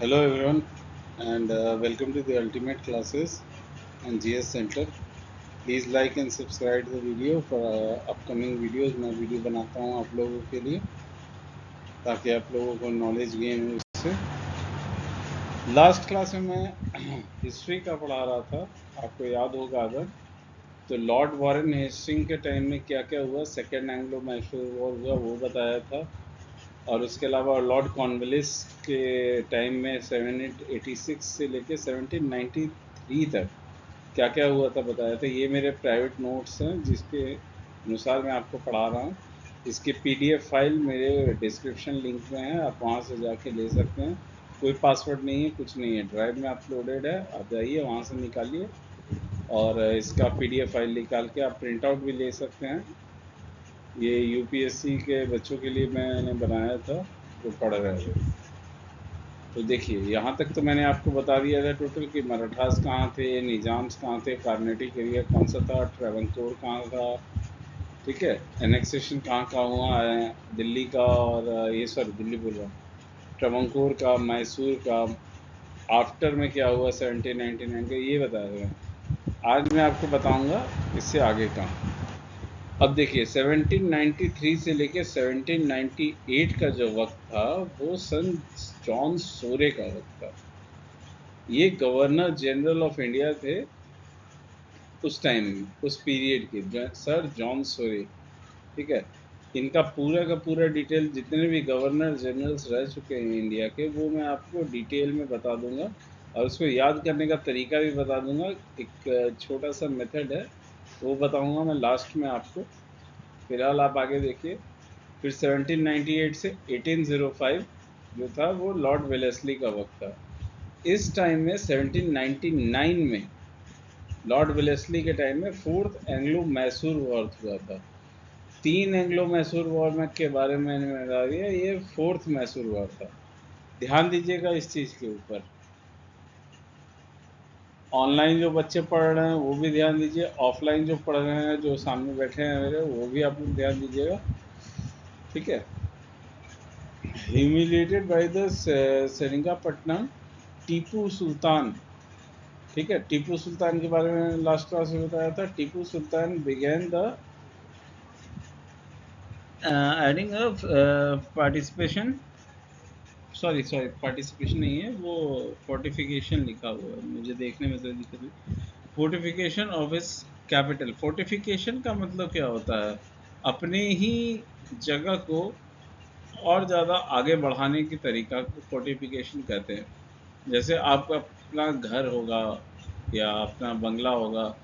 Hello everyone and welcome to the Ultimate Classes and GS Center. Please like and subscribe the video for upcoming videos. मैं video बनाता हूँ आप लोगों के लिए ताकि आप लोगों को नॉलेज गेन हो उससे। लास्ट क्लास में मैं हिस्ट्री का पढ़ा रहा था, आपको याद होगा अगर तो लॉर्ड वॉरेन हेस्टिंग के टाइम में क्या क्या हुआ, सेकेंड एंग्लो मैसूर वॉर हुआ वो बताया था। और उसके अलावा लॉर्ड कॉर्नवालिस के टाइम में 1786 से लेके 1793 तक क्या क्या हुआ था बताया था। ये मेरे प्राइवेट नोट्स हैं जिसके अनुसार मैं आपको पढ़ा रहा हूँ। इसकी पीडीएफ फाइल मेरे डिस्क्रिप्शन लिंक में है, आप वहाँ से जाके ले सकते हैं। कोई पासवर्ड नहीं है, कुछ नहीं है, ड्राइव में अपलोडेड है, आप जाइए वहाँ से निकालिए और इसका पीडीएफ फाइल निकाल के आप प्रिंट आउट भी ले सकते हैं। ये यूपीएससी के बच्चों के लिए मैंने बनाया था जो पढ़ रहे थे। तो देखिए यहाँ तक तो मैंने आपको बता दिया था टोटल कि मराठास कहाँ थे, निजाम्स कहाँ थे, कार्नेटिक एरिया कौन सा था, ट्रेवनकोर कहाँ था, ठीक है, एनेक्सेशन कहाँ कहाँ हुआ है दिल्ली का, और ये सॉरी दिल्ली बोल रहा हूँ, ट्रेवनकोर का, मैसूर का, आफ्टर में क्या हुआ 1799 का, ये बताया था। आज मैं आपको बताऊँगा इससे आगे का। अब देखिए 1793 से लेके 1798 का जो वक्त था वो सन जॉन सोरे का वक्त था। ये गवर्नर जनरल ऑफ इंडिया थे उस टाइम, उस पीरियड के, सर जॉन सोरे, ठीक है। इनका पूरा का पूरा डिटेल, जितने भी गवर्नर जनरल्स रह चुके हैं इंडिया के, वो मैं आपको डिटेल में बता दूंगा और उसको याद करने का तरीका भी बता दूंगा। एक छोटा सा मेथड है वो बताऊंगा मैं लास्ट में आपको। फिलहाल आप आगे देखिए। फिर 1798 से 1805 जो था वो लॉर्ड वेलेस्ली का वक्त था। इस टाइम में 1799 में लॉर्ड वेलेस्ली के टाइम में फोर्थ एंग्लो मैसूर वॉर हुआ था। तीन एंग्लो मैसूर वॉर में के बारे में मैंने बता दिया, ये फोर्थ मैसूर वॉर था। ध्यान दीजिएगा इस चीज़ के ऊपर। ऑनलाइन जो बच्चे पढ़ रहे हैं वो भी ध्यान दीजिए, ऑफलाइन जो पढ़ रहे हैं जो सामने बैठे हैं मेरे वो भी आप लोग ध्यान दीजिएगा, ठीक है। Humiliated by the Seringapatam Tipu Sultan, ठीक है। टीपू सुल्तान के बारे में लास्ट क्लास में बताया था। Tipu Sultan began the aiding of participation, sorry participation नहीं है वो, फोर्टिफिकेशन लिखा हुआ है, मुझे देखने में तो दिक्कत हुई। फोर्टिफिकेशन ऑफ इस कैपिटल। फोर्टिफिकेशन का मतलब क्या होता है, अपने ही जगह को और ज़्यादा आगे बढ़ाने की तरीका को फोर्टिफिकेशन कहते हैं। जैसे आपका अपना घर होगा या अपना बंगला होगा,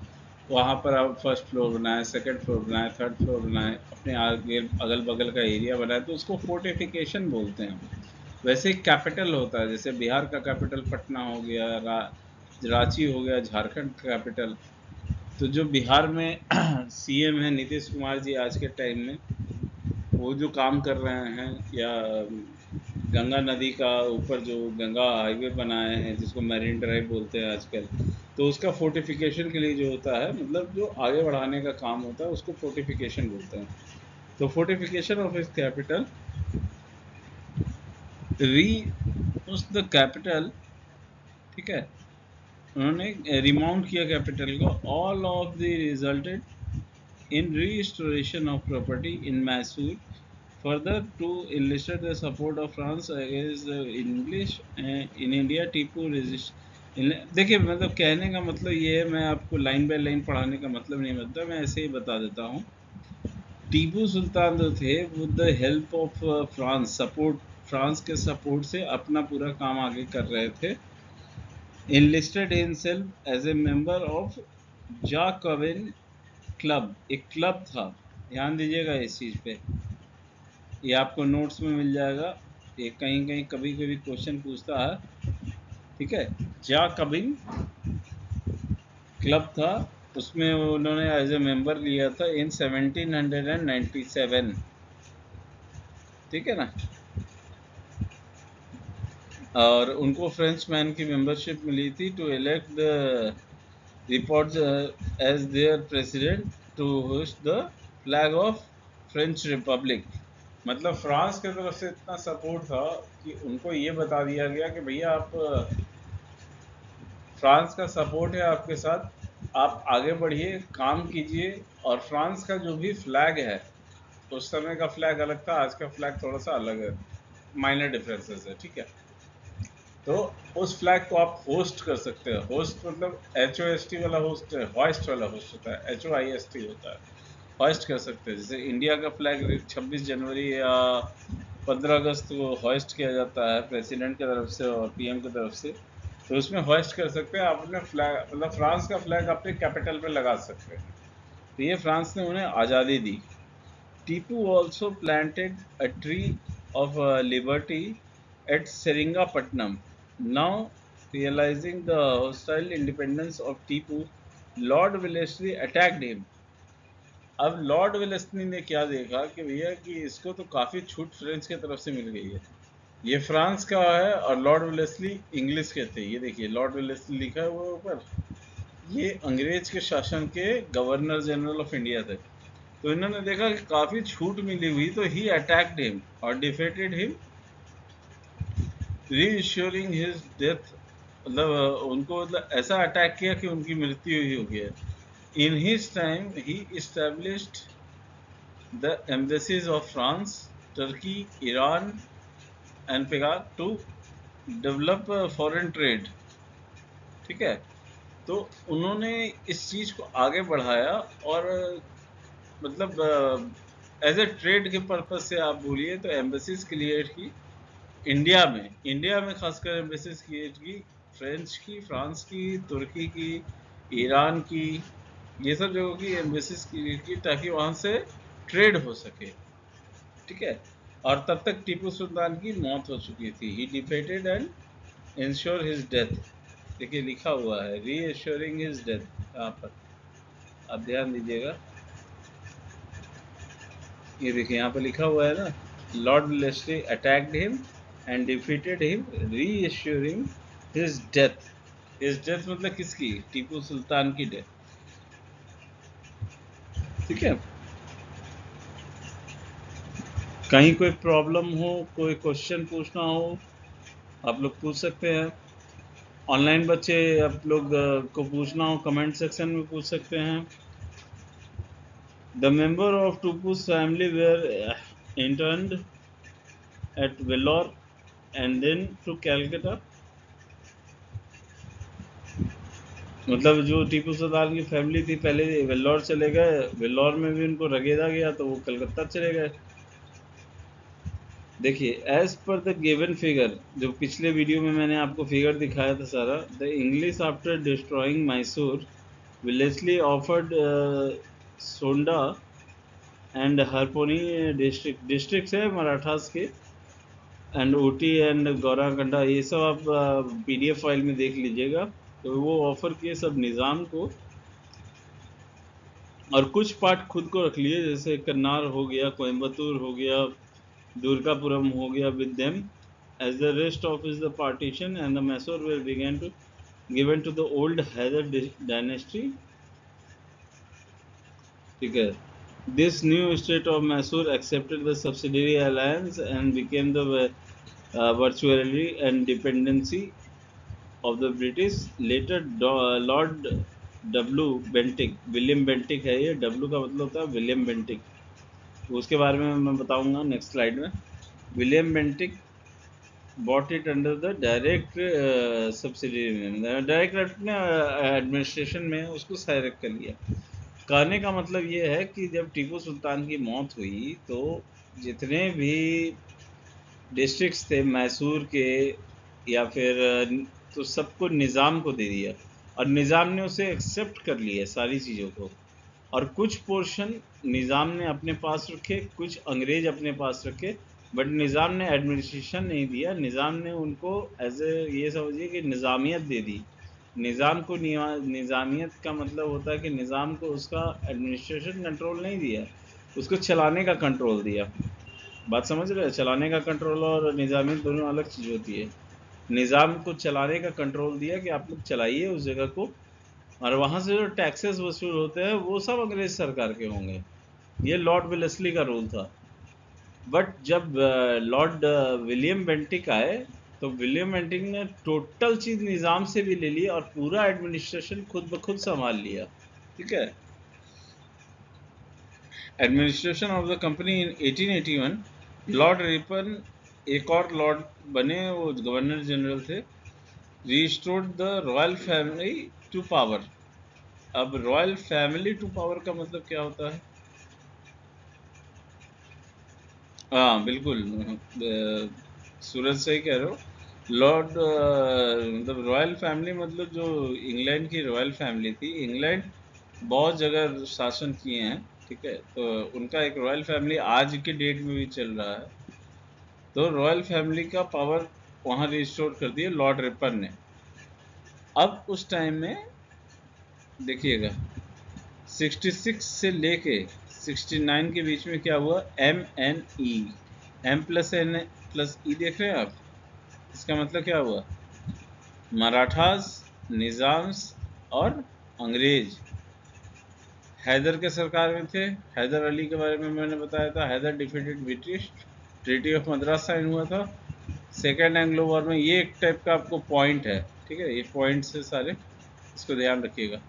वहाँ पर आप फर्स्ट फ्लोर बनाए, सेकंड फ्लोर बनाए, थर्ड फ्लोर बनाए, अपने आगे अगल बगल का एरिया बनाए, तो उसको फोर्टिफिकेशन बोलते हैं। वैसे कैपिटल होता है, जैसे बिहार का कैपिटल पटना हो गया, रांची हो गया झारखंड कैपिटल। तो जो बिहार में सीएम है नीतीश कुमार जी आज के टाइम में, वो जो काम कर रहे हैं, या गंगा नदी का ऊपर जो गंगा हाईवे बनाए हैं जिसको मैरीन ड्राइव बोलते हैं आजकल, तो उसका फोर्टिफिकेशन के लिए जो होता है, मतलब जो आगे बढ़ाने का काम होता है उसको फोर्टिफिकेशन बोलते हैं। तो फोर्टिफिकेशन ऑफ इस कैपिटल, री उस द कैपिटल, ठीक है, उन्होंने रिमाउंट किया कैपिटल को। All of the resulted in restoration of property in Mysore, further to enlisted the support of France against the English in India, Tipu resist. देखिए मतलब कहने का मतलब ये है, मैं आपको लाइन बाय लाइन पढ़ाने का मतलब नहीं बनता, मैं ऐसे ही बता देता हूँ। टीपू सुल्तान जो थे with the help of France, support, France के सपोर्ट से अपना पूरा काम आगे कर रहे थे। enlisted himself as a member of Jacobin club, एक क्लब था, ध्यान दीजिएगा इस चीज़ पे, ये आपको नोट्स में मिल जाएगा। ये कहीं कहीं कभी कभी क्वेश्चन पूछता है, ठीक है। जाकोबिन क्लब था, उसमें उन्होंने एज ए मेंबर लिया था इन 1797, ठीक है ना। और उनको फ्रेंच मैन की मेंबरशिप मिली थी to elect the reports as their president to host the flag of French republic. मतलब फ्रांस की तरफ से इतना सपोर्ट था कि उनको ये बता दिया गया कि भैया आप, फ्रांस का सपोर्ट है आपके साथ, आप आगे बढ़िए, काम कीजिए। और फ्रांस का जो भी फ्लैग है, उस समय का फ्लैग अलग था, आज का फ्लैग थोड़ा सा अलग है, माइनर डिफरेंसेस है, ठीक है। तो उस फ्लैग को आप होस्ट कर सकते हैं। होस्ट मतलब HOST वाला होस्ट है, हॉइस्ट वाला होस्ट होता है, HOIST होता है, हॉइस्ट कर सकते हैं। जैसे इंडिया का फ्लैग 26 जनवरी या 15 अगस्त को हॉइस्ट किया जाता है प्रेसिडेंट की तरफ से और PM की तरफ से, तो उसमें हॉइस्ट कर सकते हैं। आप अपने फ्लैग, मतलब फ्रांस का फ्लैग अपने कैपिटल पे लगा सकते हैं। तो ये फ्रांस ने उन्हें आज़ादी दी। Tipu also planted a tree of liberty at Seringapatam. Now, realizing the hostile independence of Tipu, Lord Wellesley attacked him. अब लॉर्ड वेलेस्ली ने क्या देखा कि भैया कि इसको तो काफ़ी छूट फ्रेंच की तरफ से मिल गई है, ये फ्रांस का है और लॉर्ड वेलेस्ली इंग्लिश के थे। ये देखिए लॉर्ड वेलेस्ली लिखा हुआ है ऊपर, ये अंग्रेज के शासन के गवर्नर जनरल ऑफ इंडिया थे। तो इन्होंने देखा कि काफ़ी छूट मिली हुई, तो ही अटैक्ड हिम और डिफेटेड हिम, रीइश्योरिंग हिज डेथ। मतलब उनको मतलब ऐसा अटैक किया कि उनकी मृत्यु ही हो गई। In his time he established the embassies of France, Turkey, Iran and पेगार टू डेवलप फॉरेन ट्रेड, ठीक है। तो उन्होंने इस चीज़ को आगे बढ़ाया और मतलब एज ए ट्रेड के पर्पज से आप बोलिए तो एम्बेसीज क्रिएट की इंडिया में, इंडिया में खासकर एम्बेसीज क्रिएट की, फ्रेंच की, फ्रांस की, तुर्की की, ईरान की, ये सब जगहों की एम्बेसीज क्रिएट की ताकि वहाँ से ट्रेड हो सके, ठीक है। और तब तक टीपू सुल्तान की मौत हो चुकी थी। He defeated and ensure his death. देखिए लिखा हुआ है री एश्योरिंग हिज डेथ, यहाँ पर आप ध्यान दीजिएगा, ये देखिए यहाँ पर लिखा हुआ है ना, lord Wellesley attacked him and defeated him, reassuring his death. His death मतलब किसकी? टीपू सुल्तान की डेथ, ठीक है। कहीं कोई प्रॉब्लम हो, कोई क्वेश्चन पूछना हो, आप लोग पूछ सकते हैं। ऑनलाइन बच्चे आप लोग को पूछना हो कमेंट सेक्शन में पूछ सकते हैं। The member of Tipu's family were interned at Vellore and then to Calcutta। मतलब जो टीपू सुल्तान की फैमिली थी पहले वेल्लोर चले गए, वेल्लोर में भी उनको रगेदा गया तो वो कलकत्ता चले गए। देखिए as per the given figure, जो पिछले वीडियो में मैंने आपको फिगर दिखाया था सारा, the English after destroying Mysore Wellesley offered Sonda and Harpanahalli district है मराठास के, एंड ऊटी एंड गौराकंडा, ये सब आप PDF फाइल में देख लीजिएगा। तो वो ऑफर किए सब निज़ाम को, और कुछ पार्ट खुद को रख लिए, जैसे कन्नार हो गया, कोयम्बतूर हो गया, दुर्गापुरम हो गया with them as the rest of is the partition and the Mysore were began to given to the old Hyder dynasty, ठीक है। This new state of Mysore accepted the subsidiary alliance and became the virtually and dependency of the British। Later lord W Bentinck, William Bentinck है ये, W का मतलब होता है William Bentinck, उसके बारे में मैं बताऊंगा नेक्स्ट स्लाइड में। William Bentinck bought it under the direct subsidy में, डायरेक्ट अपने एडमिनिस्ट्रेशन में उसको डायरेक्ट कर लिया। कहने का मतलब ये है कि जब टीपू सुल्तान की मौत हुई तो जितने भी डिस्ट्रिक्ट्स थे मैसूर के या फिर तो सबको निज़ाम को दे दिया, और निज़ाम ने उसे एक्सेप्ट कर लिया सारी चीज़ों को, और कुछ पोर्शन निज़ाम ने अपने पास रखे, कुछ अंग्रेज अपने पास रखे, बट निज़ाम ने एडमिनिस्ट्रेशन नहीं दिया। निज़ाम ने उनको एज ए ये समझिए कि निज़ामियत दे दी। निज़ाम को निज़ामियत का मतलब होता है कि निज़ाम को उसका एडमिनिस्ट्रेशन कंट्रोल नहीं दिया, उसको चलाने का कंट्रोल दिया। बात समझ रहे हैं? चलाने का कंट्रोल और निज़ामियत दोनों अलग चीज़ होती है। निज़ाम को चलाने का कंट्रोल दिया कि आप लोग चलाइए उस जगह को, और वहाँ से जो टैक्सेस वसूल होते हैं वो सब अंग्रेज सरकार के होंगे। ये लॉर्ड वेलेस्ली का रूल था। बट जब लॉर्ड विलियम बेंटिक आए तो विलियम बेंटिक ने टोटल चीज निजाम से भी ले ली और पूरा एडमिनिस्ट्रेशन खुद ब खुद संभाल लिया। ठीक है, administration of the company in 1881। Lord Ripon एक और लॉर्ड बने, वो गवर्नर जनरल थे। Restored the royal family to power. अब रॉयल फैमिली टू पावर का मतलब क्या होता है? हाँ बिल्कुल, सूरज सही कह रहे हो। लॉर्ड मतलब रॉयल फैमिली मतलब जो इंग्लैंड की रॉयल फैमिली थी। इंग्लैंड बहुत जगह शासन किए हैं, ठीक है, तो उनका एक रॉयल फैमिली आज के डेट में भी चल रहा है। तो रॉयल फैमिली का पावर वहाँ रिस्टोर कर दिया लॉर्ड रिपन ने। अब उस टाइम में देखिएगा 66 से लेके 69 के बीच में क्या हुआ? MNE, M plus N plus E, देख रहे हैं आप? इसका मतलब क्या हुआ? मराठास, निजाम्स और अंग्रेज हैदर के सरकार में थे। हैदर अली के बारे में मैंने बताया था। Hyder defeated British, treaty of Madras sign हुआ था सेकेंड एंग्लो वॉर में। ये एक टाइप का आपको पॉइंट है, ठीक है, ये पॉइंट्स है सारे, इसको ध्यान रखिएगा।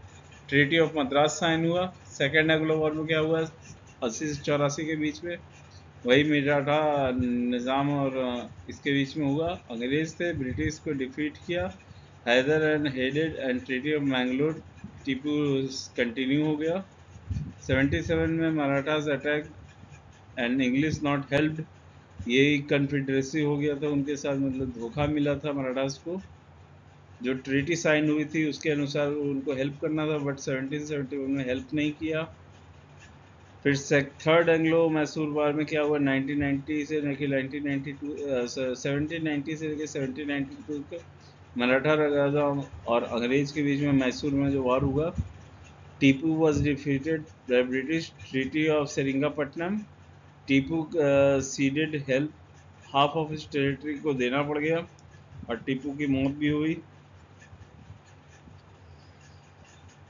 ट्रीटी ऑफ मद्रास साइन हुआ। सेकेंड एंग्लो वॉर में क्या हुआ? 80 से 84 के बीच में वही मराठा निज़ाम और इसके बीच में हुआ। अंग्रेज थे, ब्रिटिश को डिफीट किया। Hyder and headed and treaty of Mangalore, Tipu continue हो गया। 77 में Marathas attack and English not helped, यही कन्फेडरेसी हो गया था उनके साथ, मतलब धोखा मिला था मराठास को। जो ट्रीटी साइन हुई थी उसके अनुसार उनको हेल्प करना था, बट 1771 में हेल्प नहीं किया। फिर थर्ड एंग्लो मैसूर वार में क्या हुआ? 1990 से लेकर 1992, 1790 से लेकर 1792 के मराठा राजा और अंग्रेज के बीच में मैसूर में जो वार हुआ। Tipu was defeated by British, treaty of Seringapatam. Tipu ceded half, half of his territory को देना पड़ गया और टीपू की मौत भी हुई।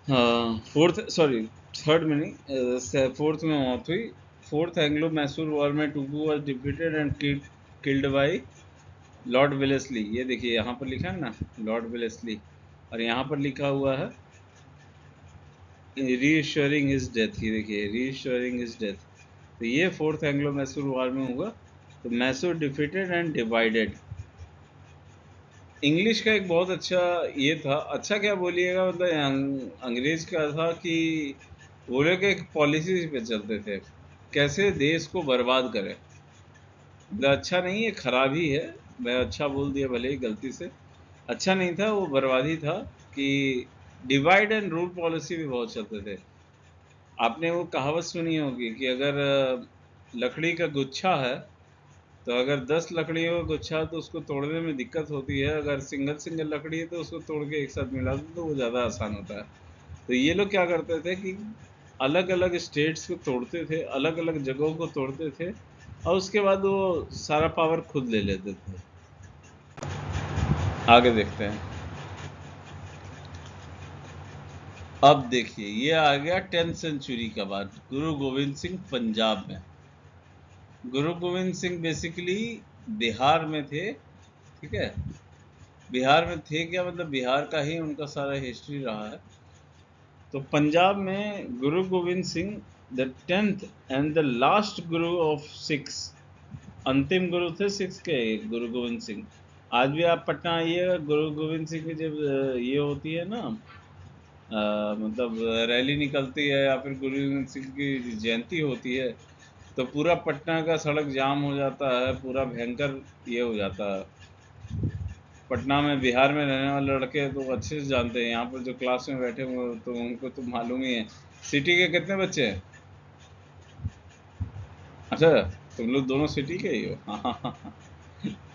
फोर्थ सॉरी थर्ड में नहीं, फोर्थ में मौत हुई। फोर्थ एंग्लो मैसूर वॉर में Tipu was defeated and killed by Lord Wellesley. ये देखिए यहाँ पर लिखा है ना, लॉर्ड वेलेस्ली, और यहाँ पर लिखा हुआ है रीअश्योरिंग हिज डेथ। ये देखिए रीअश्योरिंग हिज डेथ। तो ये फोर्थ एंग्लो मैसूर वॉर में हुआ। तो Mysore defeated and divided. English का एक बहुत अच्छा ये था, अच्छा क्या बोलिएगा, मतलब अंग्रेज का था कि वो लोग एक पॉलिसी पे चलते थे कैसे देश को बर्बाद करें। मतलब अच्छा नहीं है, खराब ही है। मैं अच्छा बोल दिया भले ही गलती से, अच्छा नहीं था, वो बर्बादी था। कि डिवाइड एंड रूल पॉलिसी भी बहुत चलते थे। आपने वो कहावत सुनी होगी कि अगर लकड़ी का गुच्छा है तो अगर 10 लकड़ियों का गुच्छा है तो उसको तोड़ने में दिक्कत होती है, अगर सिंगल सिंगल लकड़ी है तो उसको तोड़ के एक साथ मिला दो तो वो ज़्यादा आसान होता है। तो ये लोग क्या करते थे कि अलग अलग स्टेट्स को तोड़ते थे, अलग अलग जगहों को तोड़ते थे और उसके बाद वो सारा पावर खुद ले लेते थे। आगे देखते हैं। अब देखिए ये आ गया 10th सेंचुरी का बात, गुरु गोविंद सिंह पंजाब में। गुरु गोविंद सिंह बेसिकली बिहार में थे, ठीक है, बिहार में थे क्या, मतलब बिहार का ही उनका सारा हिस्ट्री रहा है। तो पंजाब में गुरु Govind Singh the 10th and the last Guru of six, अंतिम गुरु थे सिक्स के गुरु गोविंद सिंह। आज भी आप पटना आइएगा, गुरु गोविंद सिंह की जब ये होती है ना, मतलब रैली निकलती है या फिर गुरु गोविंद सिंह की जयंती होती है तो पूरा पटना का सड़क जाम हो जाता है, पूरा भयंकर ये हो जाता है। पटना में बिहार में रहने वाले लड़के तो अच्छे से जानते हैं, यहाँ पर जो क्लास में बैठे हुए तो उनको तो मालूम ही है। सिटी के कितने बच्चे हैं? अच्छा, तुम लोग दोनों सिटी के ही हो? हाँ हाँ हाँ हाँ,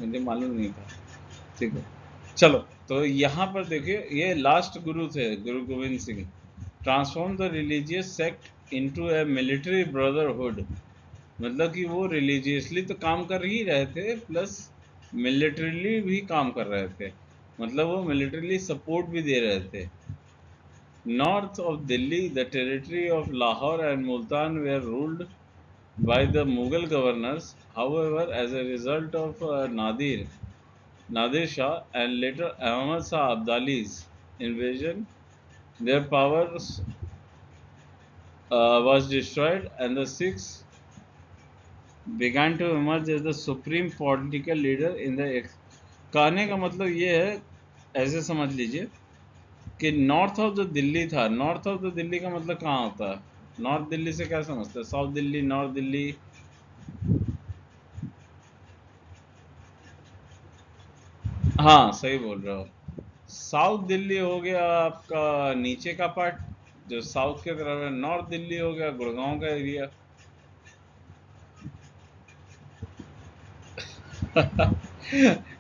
मुझे मालूम नहीं था। ठीक है, चलो। तो यहाँ पर देखिए ये लास्ट गुरु थे गुरु Govind Singh. Transform the religious sect into A military brotherhood, मतलब कि वो रिलीजियसली तो काम कर ही रहे थे प्लस मिलिट्रीली भी काम कर रहे थे, मतलब वो मिलिट्रीली सपोर्ट भी दे रहे थे। North of Delhi the territory of Lahore and Multan were ruled by the Mughal governors. However, as a result of Nadir Shah and later Ahmad Shah Abdali's invasion, their powers was destroyed, and the Sikhs began to emerge as the supreme political leader in the कहने का मतलब ये है, ऐसे समझ लीजिए कि north of the Delhi था। नॉर्थ ऑफ द दिल्ली का मतलब कहाँ होता है? नॉर्थ दिल्ली से क्या समझते हैं? South Delhi, north Delhi? हाँ, सही बोल रहे हो। साउथ दिल्ली हो गया आपका नीचे का पार्ट, जो साउथ की तरफ है। नॉर्थ दिल्ली हो गया गुड़गांव का एरिया।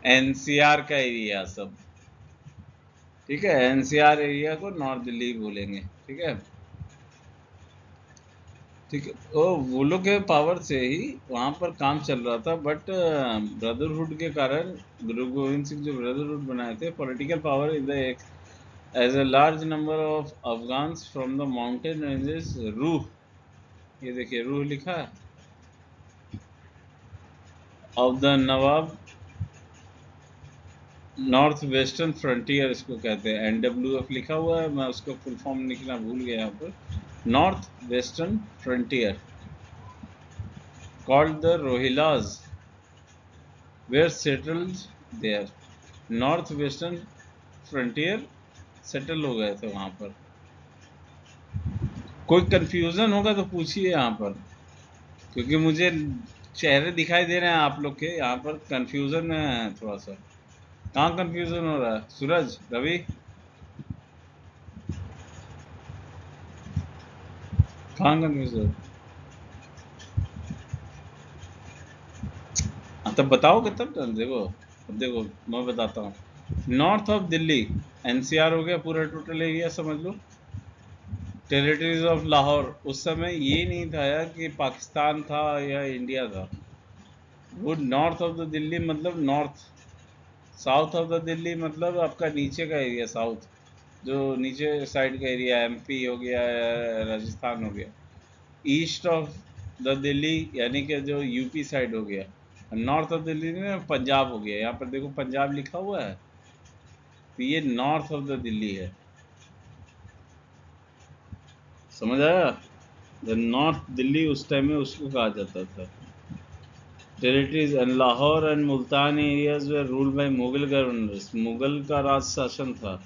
एनसीआर का एरिया सब। ठीक है, एनसीआर एरिया को नॉर्थ दिल्ली बोलेंगे। ठीक है, ठीक है। वो लोग के पावर से ही वहाँ पर काम चल रहा था, बट ब्रदरहुड के कारण, गुरु गोविंद सिंह जो ब्रदरहुड बनाए थे, political power in the as a large number of Afghans from the mountain ranges Roh, ये देखिए रूह लिखा है, of the nawab north western frontier इसको कहते हैं। NWF लिखा हुआ है, मैं उसको फुल फॉर्म लिखना भूल गया यहाँ पर। North western frontier called the Rohillas were settled there. North western frontier settle हो गए थे वहाँ पर। कोई कंफ्यूजन होगा तो पूछिए यहाँ पर, क्योंकि मुझे चेहरे दिखाई दे रहे हैं आप लोग के, यहाँ पर कंफ्यूजन में है थोड़ा सा। कहाँ कंफ्यूजन हो रहा है? सूरज, रवि, कहाँ कंफ्यूजन? हाँ, तब बताओगे तब तो। देखो, अब देखो मैं बताता हूँ। नॉर्थ ऑफ दिल्ली एनसीआर हो गया पूरा टोटल एरिया, समझ लो। टेरिटरीज ऑफ लाहौर, उस समय ये नहीं था यार कि पाकिस्तान था या इंडिया था। वो नॉर्थ ऑफ द दिल्ली मतलब north. South of the Delhi मतलब आपका नीचे का एरिया, साउथ जो नीचे साइड का एरिया, MP हो गया, राजस्थान हो गया। ईस्ट ऑफ द दिल्ली यानी कि जो यूपी साइड हो गया। नॉर्थ ऑफ दिल्ली में पंजाब हो गया। यहाँ पर देखो पंजाब लिखा हुआ है, तो ये नॉर्थ ऑफ द दिल्ली है। समझ आया? द नॉर्थ दिल्ली उस टाइम में उसको कहा जाता था। Territories and Lahore and Multan areas way ruled by Mughal governors, Mughal का राज शासन था।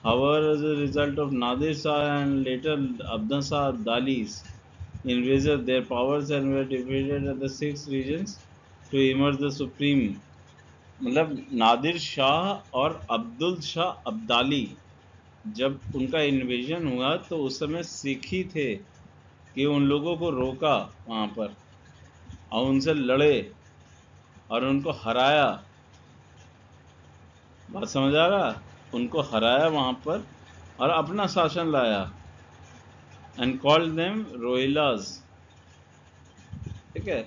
However, as a result of Nadir Shah and later Abdul Shah Dali's invasion, their powers and were divided at the six regions to emerge the supreme। मतलब नादिर शाह और अब्दुल शाह अब्दाली, जब उनका invasion हुआ तो उस समय सिख ही थे कि उन लोगों को रोका वहाँ पर, और उनसे लड़े और उनको हराया। बात समझ आ रहा? उनको हराया वहाँ पर और अपना शासन लाया। And called them Rohillas. ठीक है।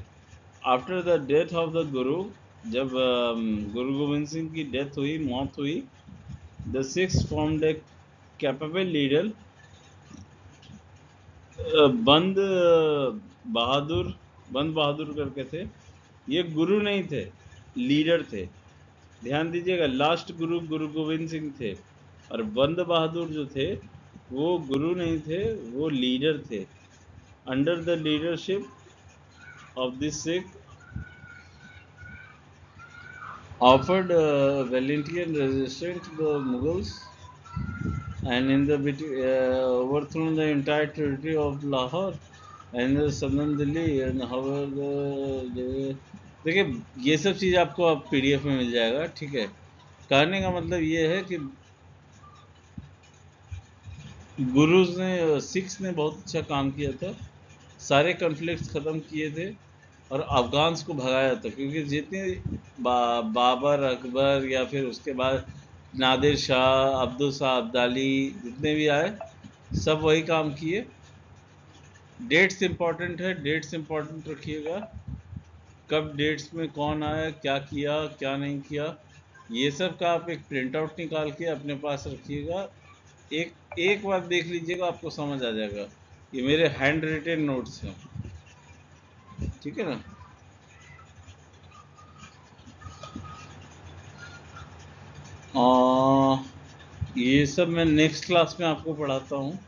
After the death of the guru, जब गुरु गोविंद सिंह की डेथ हुई, मौत हुई, the six formed a capable leader. बंद बहादुर, बंद बहादुर करके थे। ये गुरु नहीं थे, लीडर थे। ध्यान दीजिएगा, लास्ट गुरु गुरु गोविंद सिंह थे, और बंद बहादुर जो थे वो गुरु नहीं थे, वो लीडर थे। Under the leadership of this Sikh offered valiant resistance to the Mughals, and in the overthrown the entire territory of Lahore and the southern Delhi, and however देखिए ये सब चीज़ आपको अब PDF में मिल जाएगा। ठीक है, कहने का मतलब ये है कि गुरुज ने, सिक्स ने बहुत अच्छा काम किया था, सारे कॉन्फ्लिक्ट्स ख़त्म किए थे और अफ़गान्स को भगाया था। क्योंकि जितने बाबर, अकबर या फिर उसके बाद नादिर शाह, अब्दुल शाह अब्दाली, जितने भी आए सब वही काम किए। डेट्स इंपॉर्टेंट है, डेट्स इंपॉर्टेंट रखिएगा। कब डेट्स में कौन आया, क्या किया, क्या नहीं किया, ये सब का आप एक प्रिंट आउट निकाल के अपने पास रखिएगा। एक एक बार देख लीजिएगा, आपको समझ आ जाएगा। ये मेरे हैंड रिटेन नोट्स हैं। ठीक है ना। ये सब मैं नेक्स्ट क्लास में आपको पढ़ाता हूँ,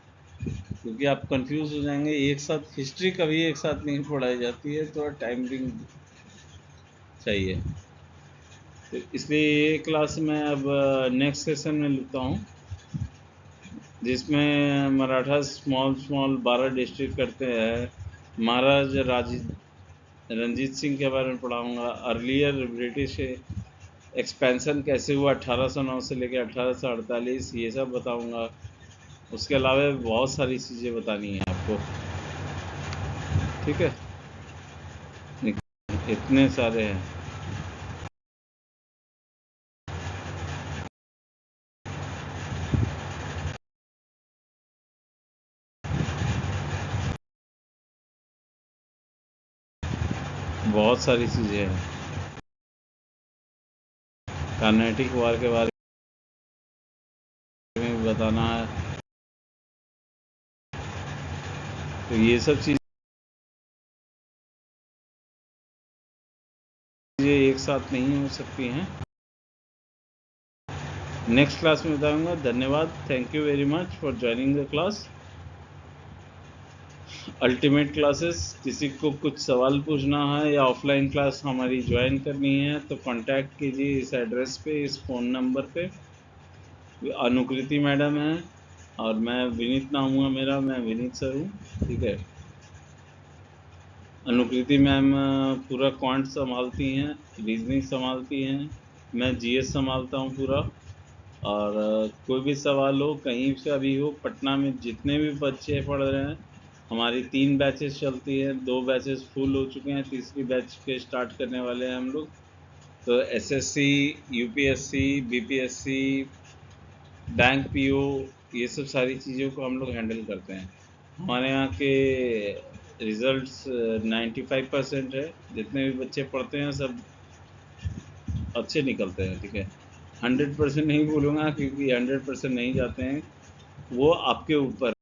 क्योंकि आप कंफ्यूज हो जाएंगे। एक साथ हिस्ट्री कभी एक साथ नहीं पढ़ाई जाती है, थोड़ा टाइमिंग चाहिए। तो इसलिए ये क्लास मैं अब नेक्स्ट सेशन में लेता हूँ, जिसमें मराठा स्मॉल 12 डिस्ट्रिक्ट करते हैं। महाराज रंजीत सिंह के बारे में पढ़ाऊँगा। अर्लियर ब्रिटिश एक्सपेंशन कैसे हुआ 1809 से लेकर 1848, ये सब बताऊँगा। उसके अलावा बहुत सारी चीज़ें बतानी है आपको, ठीक है। इतने सारे हैं। बहुत सारी चीज़ें हैं। कार्नेटिक वार के बारे में बताना है। तो ये सब चीज़ें एक साथ नहीं हो सकती हैं। नेक्स्ट क्लास में बताऊंगा। धन्यवाद। Thank you very much for joining the class ultimate classes. किसी को कुछ सवाल पूछना है या ऑफलाइन क्लास हमारी ज्वाइन करनी है तो कांटेक्ट कीजिए इस एड्रेस पे, इस फ़ोन नंबर पे। अनुकृति मैडम है और मैं विनीत नाम हुआ मेरा, मैं विनीत सर हूँ, ठीक है। अनुकृति मैम पूरा क्वांट संभालती हैं, रीजनिंग संभालती हैं, मैं जीएस संभालता हूँ पूरा। और कोई भी सवाल हो कहीं से भी हो, पटना में जितने भी बच्चे पढ़ रहे हैं, हमारी 3 बैचेस चलती हैं, 2 बैचेस फुल हो चुके हैं, तीसरी बैच के स्टार्ट करने वाले हैं हम लोग। तो SSC, UPSC, BPSC, bank PO, ये सब सारी चीज़ों को हम लोग हैंडल करते हैं। हमारे यहाँ के रिजल्ट्स 95% है। जितने भी बच्चे पढ़ते हैं सब अच्छे निकलते हैं, ठीक है। 100% नहीं बोलूँगा, क्योंकि 100% नहीं जाते हैं, वो आपके ऊपर